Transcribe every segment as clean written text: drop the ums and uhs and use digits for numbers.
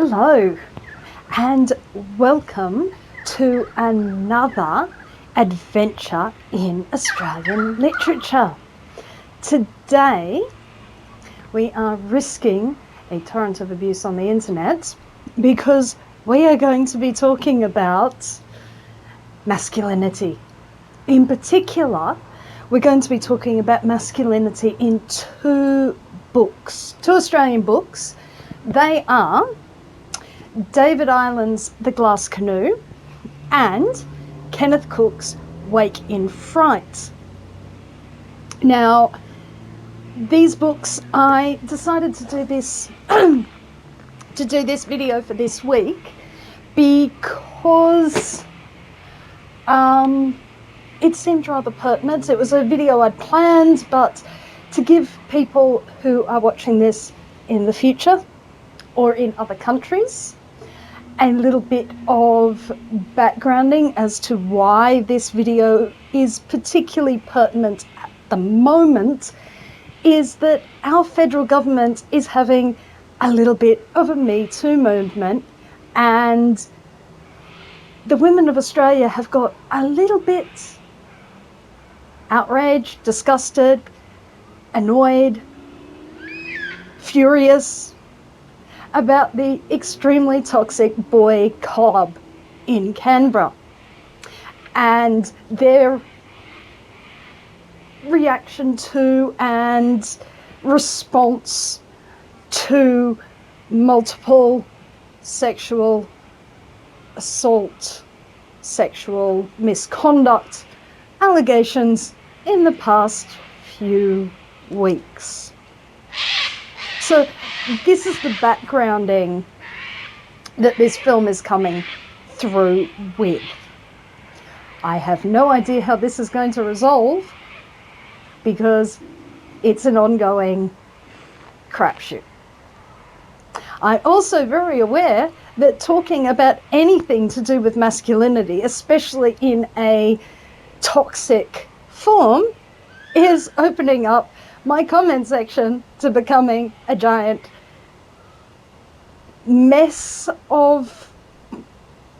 Hello and welcome to another adventure in Australian literature. Today we are risking a torrent of abuse on the internet because we are going to be talking about masculinity. In particular, we're going to be talking about masculinity in two Australian books. They are David Ireland's The Glass Canoe and Kenneth Cook's Wake in Fright. Now, these books, I decided to do this video for this week because it seemed rather pertinent. It was a video I'd planned, but to give people who are watching this in the future or in other countries a little bit of backgrounding as to why this video is particularly pertinent at the moment, is that our federal government is having a little bit of a Me Too movement, and the women of Australia have got a little bit outraged, disgusted, annoyed, furious about the extremely toxic boy club in Canberra and their reaction to and response to multiple sexual assault, sexual misconduct allegations in the past few weeks. So this is the backgrounding that this film is coming through with. I have no idea how this is going to resolve because it's an ongoing crapshoot. I'm also very aware that talking about anything to do with masculinity, especially in a toxic form, is opening up my comment section to becoming a giant mess of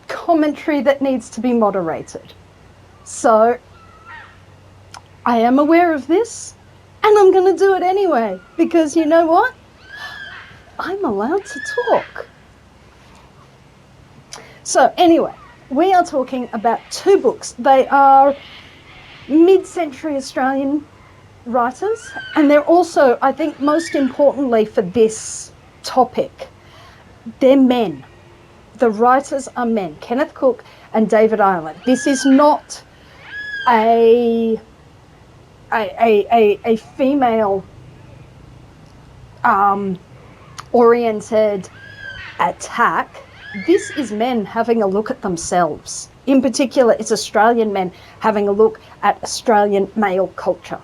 commentary that needs to be moderated. So I am aware of this, and I'm going to do it anyway, because you know what? I'm allowed to talk. So anyway, we are talking about two books. They are mid-century Australian writers, and they're also, I think most importantly for this topic, they're men. The writers are men, Kenneth Cook and David Ireland. This is not a female oriented attack. This is men having a look at themselves. In particular, it's Australian men having a look at Australian male culture.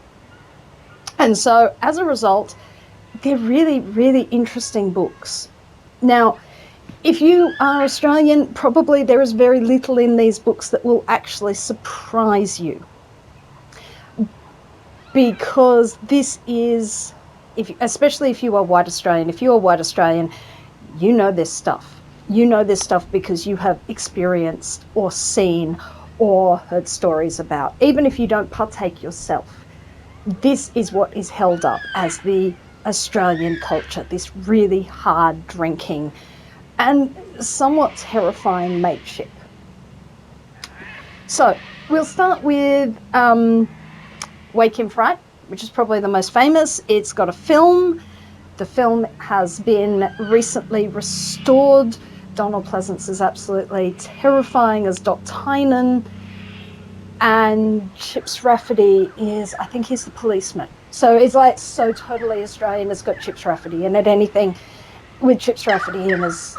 And so, as a result, they're really, really interesting books. Now, if you are Australian, probably there is very little in these books that will actually surprise you. Because this is, especially if you are white Australian, if you are white Australian, you know this stuff. You know this stuff because you have experienced or seen or heard stories about, even if you don't partake yourself. This is what is held up as the Australian culture, this really hard drinking and somewhat terrifying mateship. So we'll start with Wake in Fright, which is probably the most famous. It's got a film. The film has been recently restored. Donald Pleasance is absolutely terrifying as Doc Tydon. And Chips Rafferty is, I think he's the policeman. So it's like so totally Australian. It's got Chips Rafferty in it. Anything with Chips Rafferty in is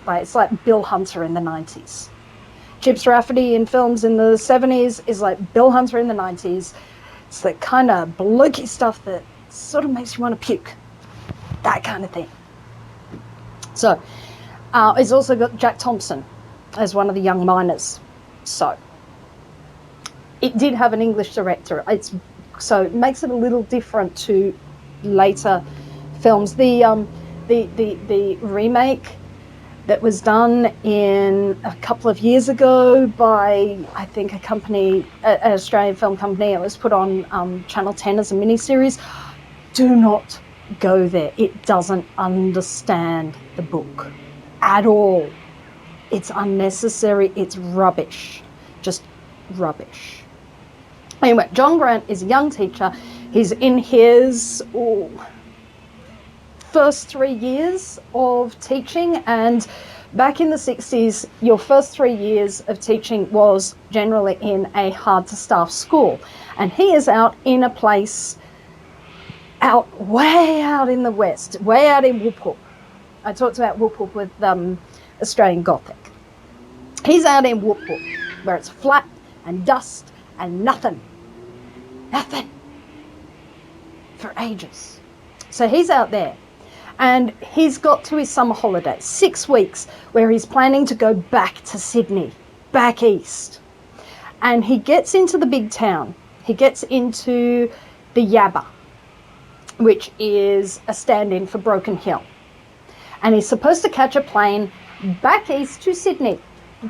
like, it's like Bill Hunter in the 90s. Chips Rafferty in films in the 70s is like Bill Hunter in the 90s. It's the kind of blokey stuff that sort of makes you want to puke. That kind of thing. So it's also got Jack Thompson as one of the young miners. So it did have an English director. So it makes it a little different to later films. The remake that was done in a couple of years ago by, I think, a company, an Australian film company. It was put on Channel 10 as a miniseries. Do not go there. It doesn't understand the book at all. It's unnecessary. It's rubbish. Just rubbish. Anyway, John Grant is a young teacher. He's in his first 3 years of teaching, and back in the 60s, your first 3 years of teaching was generally in a hard-to-staff school. And he is out in a place way out in the west, way out in Whoop Whoop. I talked about Whoop Whoop with Australian Gothic. He's out in Whoop Whoop, where it's flat and dust and nothing for ages. So he's out there, and he's got to his summer holiday, 6 weeks, where he's planning to go back to Sydney, back east. And he gets into the big town. He gets into the Yabba, which is a stand-in for Broken Hill. And he's supposed to catch a plane back east to Sydney.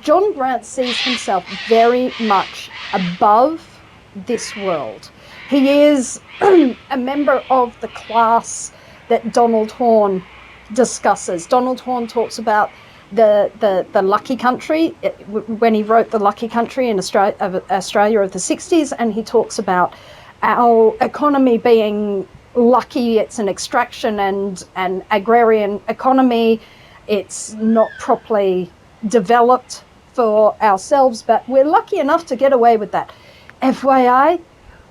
John Grant sees himself very much above this world. He is a member of the class that Donald Horne discusses. Donald Horne talks about the lucky country when he wrote The Lucky Country in Australia of the 60s, and he talks about our economy being lucky. It's an extraction and an agrarian economy. It's not properly developed for ourselves, but we're lucky enough to get away with that. FYI,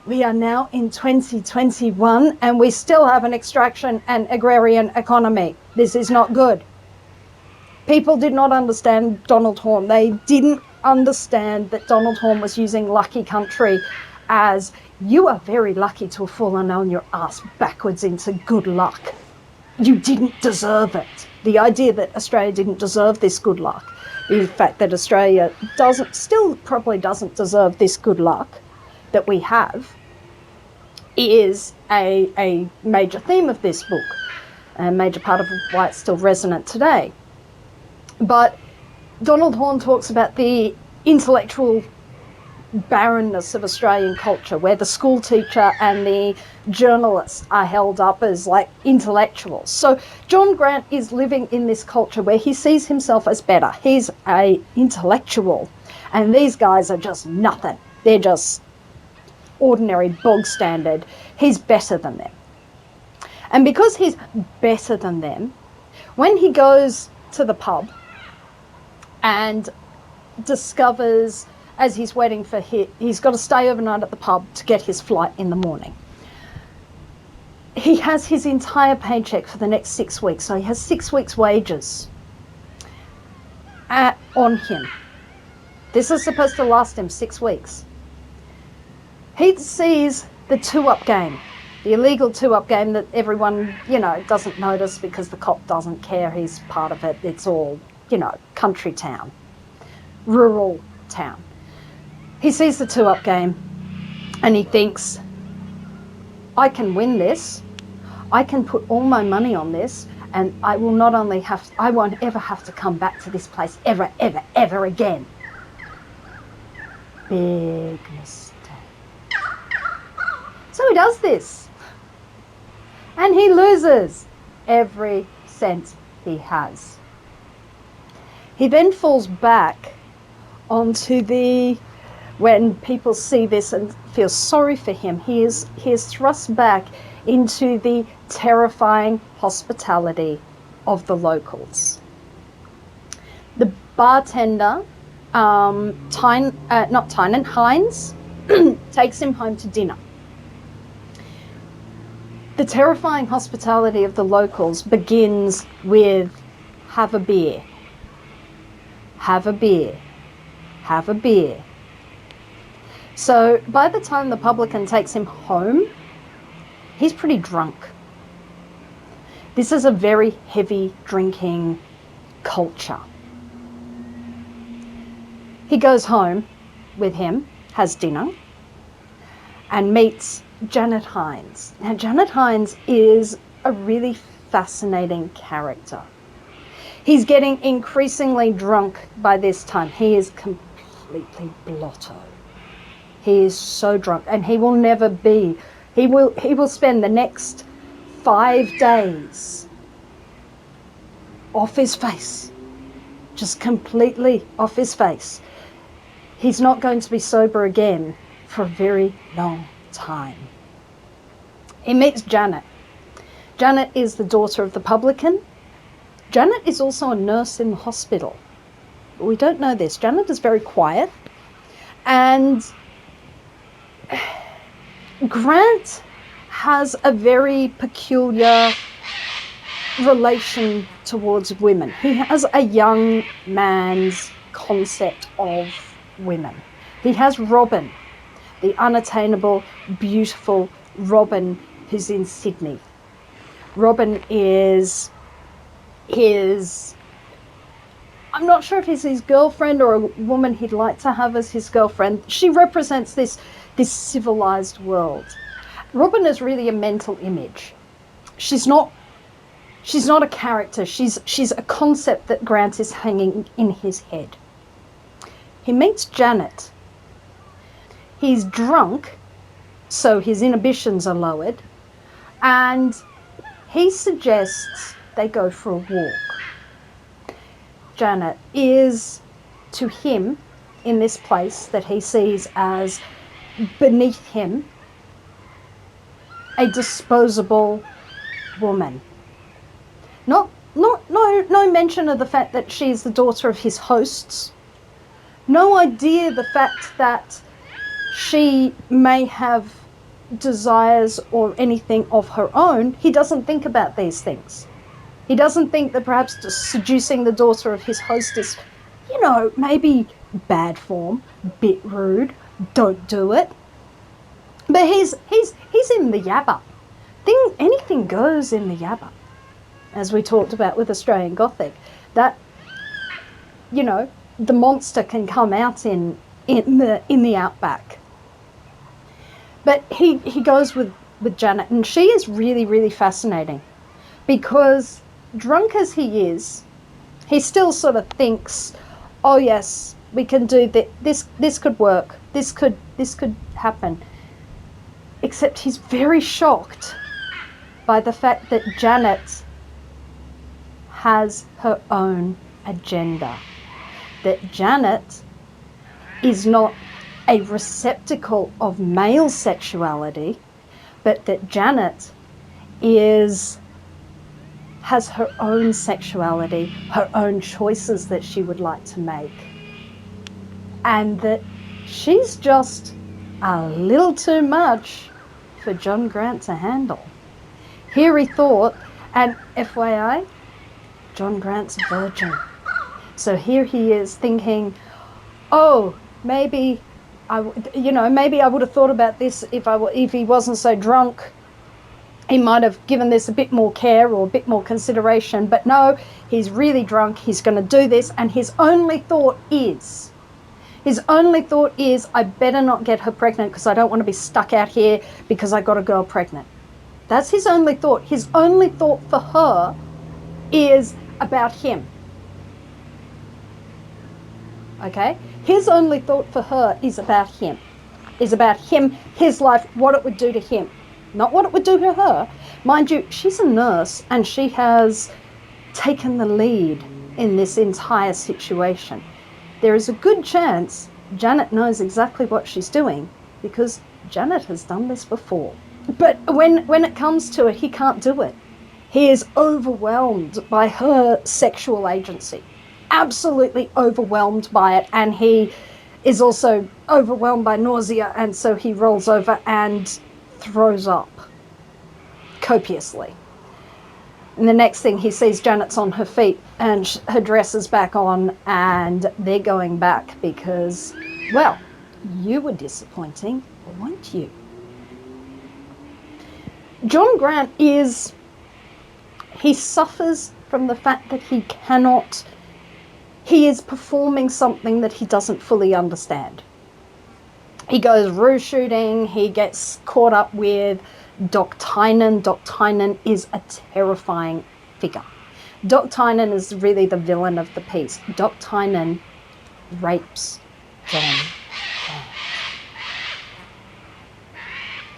we are now in 2021 and we still have an extraction and agrarian economy. This is not good. People did not understand Donald Horne. They didn't understand that Donald Horne was using lucky country as, you are very lucky to have fallen on your ass backwards into good luck. You didn't deserve it. The idea that Australia didn't deserve this good luck, the fact that Australia still probably doesn't deserve this good luck that we have, is a major theme of this book, a major part of why it's still resonant today. But Donald Horne talks about the intellectual barrenness of Australian culture, where the school teacher and the journalist are held up as like intellectuals. So John Grant is living in this culture where he sees himself as better. He's an intellectual, and these guys are just nothing. They're just ordinary, bog standard. He's better than them. And because he's better than them, when he goes to the pub and discovers, as he's waiting for he's got to stay overnight at the pub to get his flight in the morning. He has his entire paycheck for the next 6 weeks, so he has 6 weeks' wages on him. This is supposed to last him 6 weeks. He sees the two-up game, the illegal two-up game that everyone, doesn't notice because the cop doesn't care. He's part of it. It's all, country town, rural town. He sees the two-up game and he thinks, I can win this. I can put all my money on this, and I will I won't ever have to come back to this place ever, ever, ever again. Big mistake. So he does this, and he loses every cent he has. He then falls back onto when people see this and feel sorry for him, he is thrust back into the terrifying hospitality of the locals. The bartender, Hines, takes him home to dinner. The terrifying hospitality of the locals begins with, have a beer, have a beer, have a beer. So by the time the publican takes him home, he's pretty drunk. This is a very heavy drinking culture. He goes home with him, has dinner, and meets Janet Hines. Now, Janet Hines is a really fascinating character. He's getting increasingly drunk by this time. He is completely blotto. He is so drunk, and he will never be. He will spend the next 5 days off his face, just completely off his face. He's not going to be sober again for a very long time. He meets Janet. Janet is the daughter of the publican. Janet is also a nurse in the hospital. We don't know this. Janet is very quiet. And Grant has a very peculiar relation towards women. He has a young man's concept of women. He has Robin, the unattainable, beautiful Robin who's in Sydney. Robin is his, I'm not sure if he's his girlfriend or a woman he'd like to have as his girlfriend. She represents this civilized world. Robin is really a mental image. She's not a character. She's a concept that Grant is hanging in his head. He meets Janet. He's drunk, so his inhibitions are lowered, and he suggests they go for a walk. Janet is, to him, in this place that he sees as beneath him, a disposable woman. No mention of the fact that she's the daughter of his hosts. No idea the fact that she may have desires or anything of her own. He doesn't think about these things. He doesn't think that perhaps just seducing the daughter of his host is, maybe bad form, bit rude, don't do it. But he's in the yabba. Anything goes in the yabba, as we talked about with Australian Gothic. That, the monster can come out in the outback. But he goes with Janet, and she is really, really fascinating, because drunk as he is, he still sort of thinks, oh yes, we can do this. This could work. This could happen. Except he's very shocked by the fact that Janet has her own agenda. That Janet is not a receptacle of male sexuality, but that Janet has her own sexuality, her own choices that she would like to make. And that she's just a little too much for John Grant to handle. Here he thought, and FYI, John Grant's a virgin. So here he is thinking, oh, maybe I would have thought about this if he wasn't so drunk. He might have given this a bit more care or a bit more consideration. But no, he's really drunk. He's going to do this. And his only thought is, I better not get her pregnant because I don't want to be stuck out here because I got a girl pregnant. That's his only thought. His only thought for her is about him. Okay? His only thought for her is about him. His life, what it would do to him. Not what it would do to her. Mind you, she's a nurse and she has taken the lead in this entire situation. There is a good chance Janet knows exactly what she's doing because Janet has done this before. But when it comes to it, he can't do it. He is overwhelmed by her sexual agency. Absolutely overwhelmed by it, and he is also overwhelmed by nausea, and so he rolls over and throws up copiously. And the next thing he sees, Janet's on her feet and her dress is back on, and they're going back because, well, you were disappointing, weren't you? John Grant he suffers from the fact that he is performing something that he doesn't fully understand. He goes roo shooting, he gets caught up with Doc Tydon. Doc Tydon is a terrifying figure. Doc Tydon is really the villain of the piece. Doc Tydon rapes John Grant.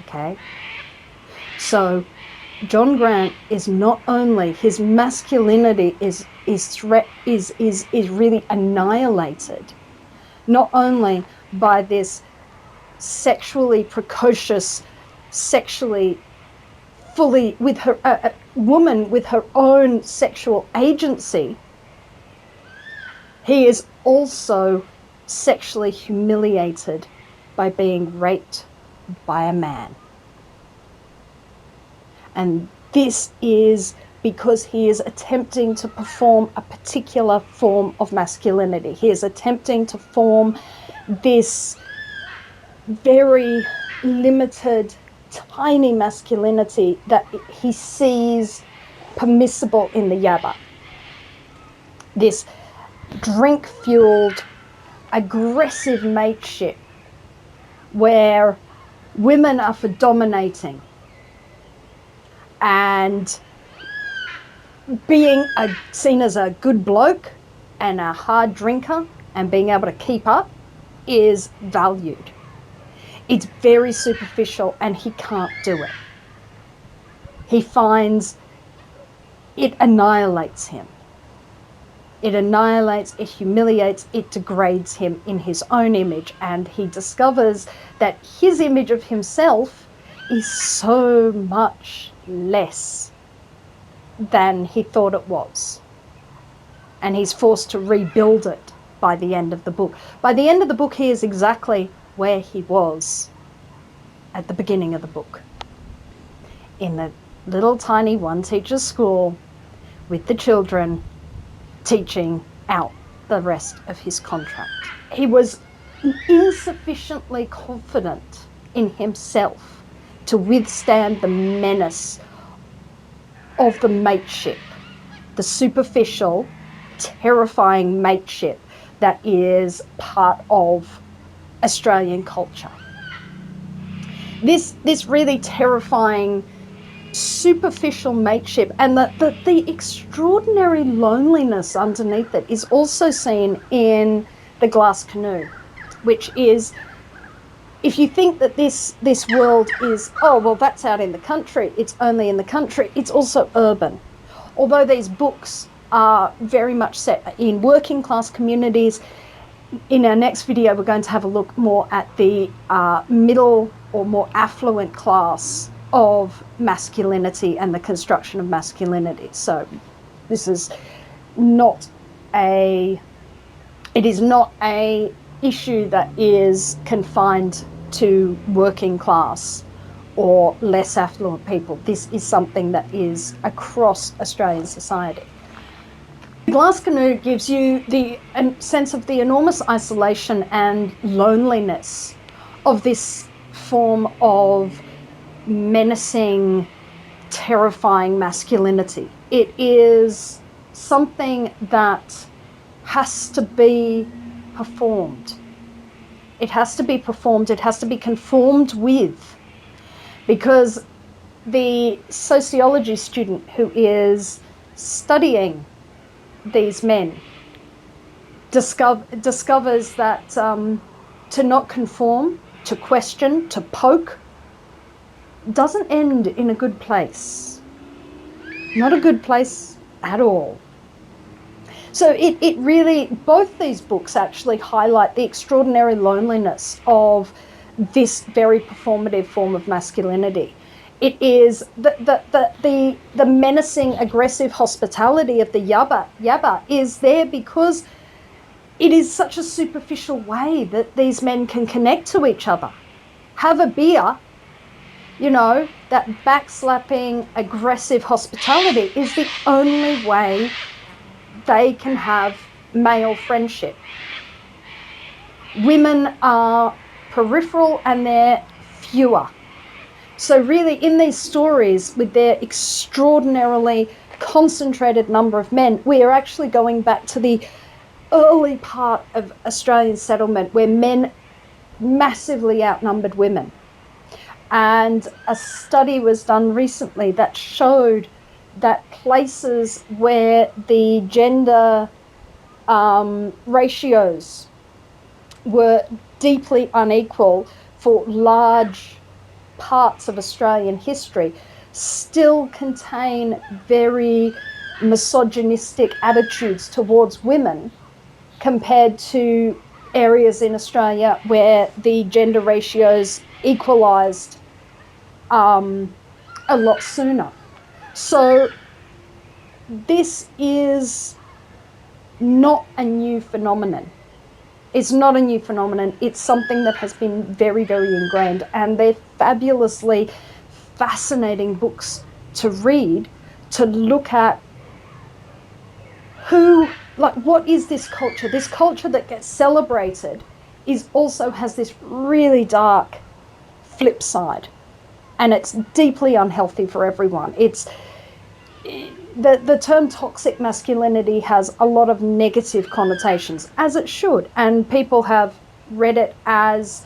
Okay? So John Grant is not only, his masculinity is really annihilated, not only by this sexually precocious, sexually fully with her a woman with her own sexual agency, he is also sexually humiliated by being raped by a man. And this is because he is attempting to perform a particular form of masculinity. He is attempting to form this very limited, tiny masculinity that he sees permissible in the Yabba. This drink-fueled, aggressive mateship where women are for dominating and being seen as a good bloke and a hard drinker and being able to keep up is valued. It's very superficial and he can't do it. He finds it annihilates him. It annihilates, it humiliates, it degrades him in his own image, and he discovers that his image of himself is so much less than he thought it was. And he's forced to rebuild it by the end of the book. By the end of the book, he is exactly where he was at the beginning of the book. In the little tiny one-teacher school with the children, teaching out the rest of his contract. He was insufficiently confident in himself to withstand the menace of the mateship, the superficial, terrifying mateship that is part of Australian culture. This really terrifying superficial mateship and the extraordinary loneliness underneath it is also seen in The Glass Canoe, which is, if you think that this world is, oh, well, that's out in the country, it's only in the country, it's also urban. Although these books are very much set in working class communities, in our next video we're going to have a look more at the middle or more affluent class of masculinity and the construction of masculinity. So this is not a issue that is confined to working class or less affluent people. This is something that is across Australian society. The Glass Canoe gives you the sense of the enormous isolation and loneliness of this form of menacing, terrifying masculinity. It is something that has to be performed. It has to be performed, it has to be conformed with, because the sociology student who is studying these men discovers that to not conform, to question, to poke, doesn't end in a good place. Not a good place at all. So it really, both these books actually highlight the extraordinary loneliness of this very performative form of masculinity. It is the menacing, aggressive hospitality of the Yabba is there because it is such a superficial way that these men can connect to each other. Have a beer. You know, that backslapping, aggressive hospitality is the only way they can have male friendship. Women are peripheral and they're fewer. So really in these stories, with their extraordinarily concentrated number of men, we are actually going back to the early part of Australian settlement where men massively outnumbered women. And a study was done recently that showed that places where the gender ratios were deeply unequal for large parts of Australian history still contain very misogynistic attitudes towards women compared to areas in Australia where the gender ratios equalised a lot sooner. So this is not a new phenomenon. It's not a new phenomenon. It's something that has been very, very ingrained, and they're fabulously fascinating books to read, to look at what is this culture? This culture that gets celebrated also has this really dark flip side, and it's deeply unhealthy for everyone. It's the term toxic masculinity has a lot of negative connotations, as it should, and people have read it as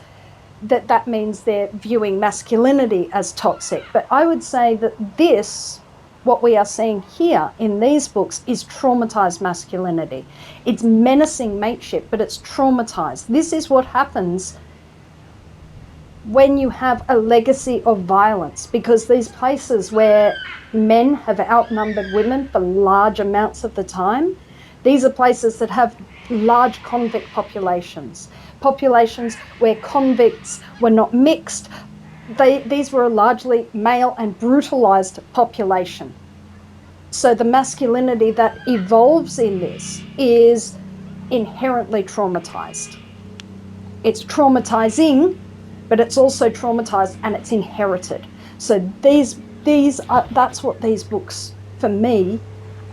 that means they're viewing masculinity as toxic. But I would say that what we are seeing here in these books is traumatized masculinity. It's menacing mateship, but it's traumatized. This is what happens when you have a legacy of violence, because these places where men have outnumbered women for large amounts of the time, these are places that have large convict populations where convicts were not mixed. These were a largely male and brutalized population. So the masculinity that evolves in this is inherently traumatized. It's traumatizing, but it's also traumatized, and it's inherited. So that's what these books for me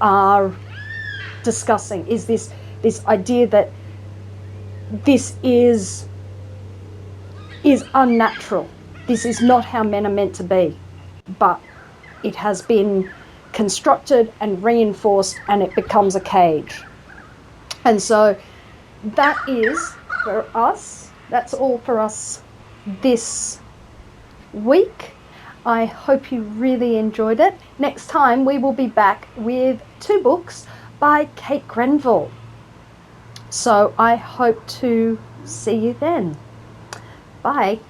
are discussing, is this idea that this is unnatural. This is not how men are meant to be, but it has been constructed and reinforced, and it becomes a cage. And so that is for us. That's all for us this week. I hope you really enjoyed it. Next time we will be back with 2 books by Kate Grenville. So I hope to see you then. Bye.